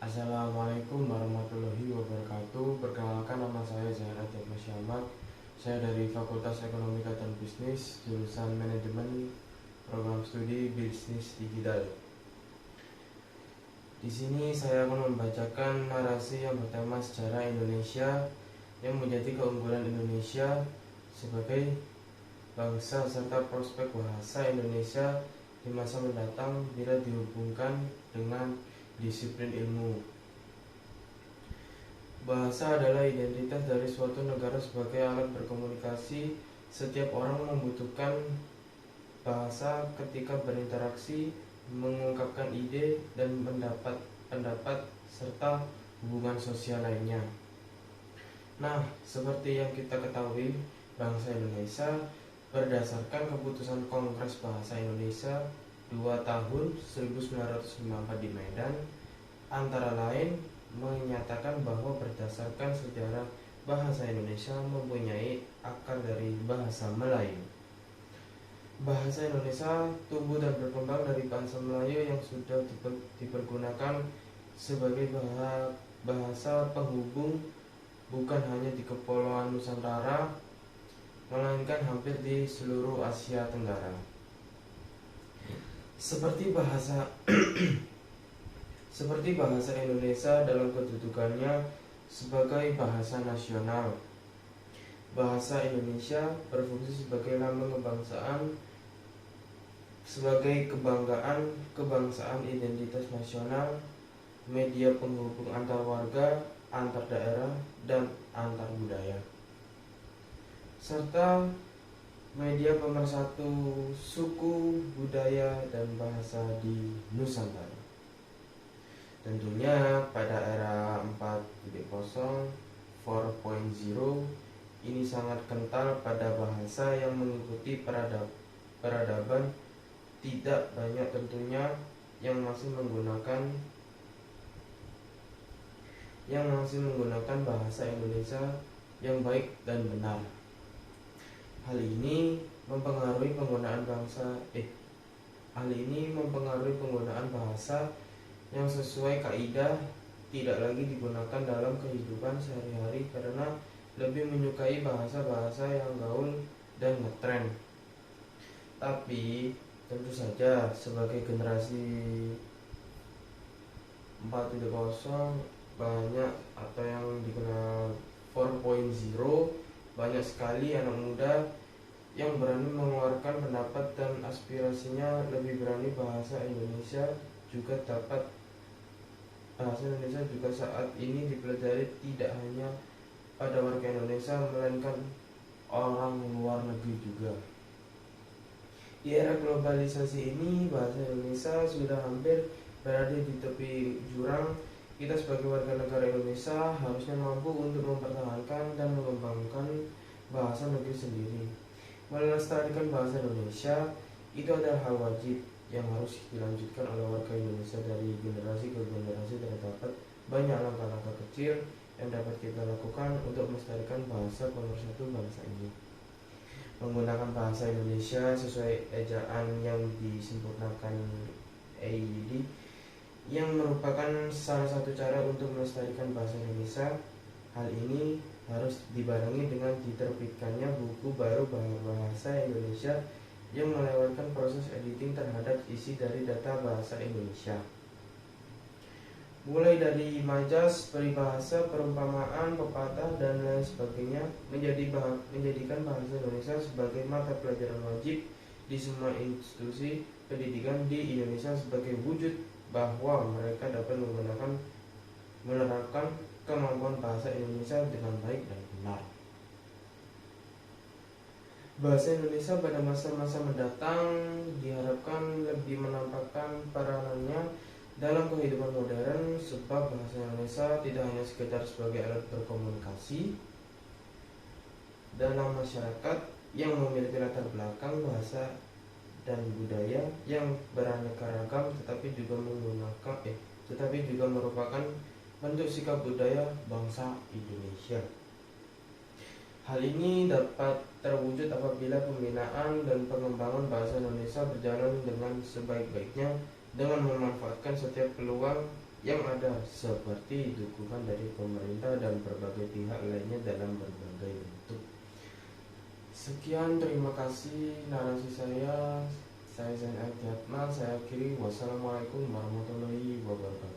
Assalamualaikum warahmatullahi wabarakatuh. Perkenalkan, nama saya Zain Adib Masyamat. Saya dari Fakultas Ekonomika dan Bisnis, jurusan Manajemen, Program Studi Bisnis Digital. Di sini saya akan membacakan narasi yang bertema sejarah Indonesia yang menjadi keunggulan Indonesia sebagai bangsa serta prospek bahasa Indonesia di masa mendatang bila dihubungkan dengan disiplin ilmu. Bahasa adalah identitas dari suatu negara sebagai alat berkomunikasi. Setiap orang membutuhkan bahasa ketika berinteraksi, mengungkapkan ide dan mendapat pendapat serta hubungan sosial lainnya. Nah, seperti yang kita ketahui, bangsa Indonesia berdasarkan keputusan Kongres Bahasa Indonesia 2 tahun 1954 di Medan, antara lain menyatakan bahwa berdasarkan sejarah bahasa Indonesia mempunyai akar dari bahasa Melayu. Bahasa Indonesia tumbuh dan berkembang dari bahasa Melayu yang sudah dipergunakan sebagai bahasa penghubung bukan hanya di Kepulauan Nusantara, melainkan hampir di seluruh Asia Tenggara. Seperti bahasa Indonesia dalam kedudukannya sebagai bahasa nasional. Bahasa Indonesia berfungsi sebagai lambang kebangsaan, sebagai kebanggaan kebangsaan, identitas nasional, media penghubung antar warga, antar daerah, dan antar budaya, serta media pemersatu suku, budaya, dan bahasa di Nusantara. Tentunya pada era 4.0, 4.0 ini sangat kental pada bahasa yang mengikuti peradaban. Tidak banyak tentunya yang masih menggunakan bahasa Indonesia yang baik dan benar. Hal ini mempengaruhi penggunaan bahasa yang sesuai kaidah, tidak lagi digunakan dalam kehidupan sehari-hari karena lebih menyukai bahasa-bahasa yang gaul dan ngetren. Tapi tentu saja sebagai generasi 4.0 banyak, atau yang dikenal 4.0, banyak sekali anak muda yang berani mengeluarkan pendapat dan aspirasinya, lebih berani. Bahasa Indonesia juga saat ini dipelajari tidak hanya pada warga Indonesia, melainkan orang luar negeri juga. Di era globalisasi ini, bahasa Indonesia sudah hampir berada di tepi jurang. Kita sebagai warga negara Indonesia harusnya mampu untuk mempertahankan dan mengembangkan bahasa negeri sendiri. Melestarikan bahasa Indonesia itu adalah hal wajib yang harus dilanjutkan oleh warga Indonesia dari generasi ke generasi. Terdapat banyak langkah-langkah kecil yang dapat kita lakukan untuk melestarikan bahasa pemersatu bangsa ini. Menggunakan bahasa Indonesia sesuai ejaan yang disempurnakan EID, yang merupakan salah satu cara untuk melestarikan bahasa Indonesia. Hal ini harus dibarengi dengan diterbitkannya buku baru bahasa Indonesia yang melewatkan proses editing terhadap isi dari data bahasa Indonesia, mulai dari majas, peribahasa, perumpamaan, pepatah, dan lain sebagainya, menjadikan bahasa Indonesia sebagai mata pelajaran wajib di semua institusi pendidikan di Indonesia sebagai wujud bahwa mereka dapat menerapkan kemampuan bahasa Indonesia dengan baik dan benar. Bahasa Indonesia pada masa-masa mendatang diharapkan lebih menampakkan peranannya dalam kehidupan modern, sebab bahasa Indonesia tidak hanya sekedar sebagai alat berkomunikasi dalam masyarakat yang memiliki latar belakang bahasa dan budaya yang beraneka ragam, tetapi juga merupakan bentuk sikap budaya bangsa Indonesia. Hal ini dapat terwujud apabila pembinaan dan pengembangan bahasa Indonesia berjalan dengan sebaik-baiknya dengan memanfaatkan setiap peluang yang ada, seperti dukungan dari pemerintah dan berbagai pihak lainnya dalam berbagai bentuk. Sekian, terima kasih narasi saya. Saya Zain Al-Kiatma, saya akhiri. Wassalamualaikum warahmatullahi wabarakatuh.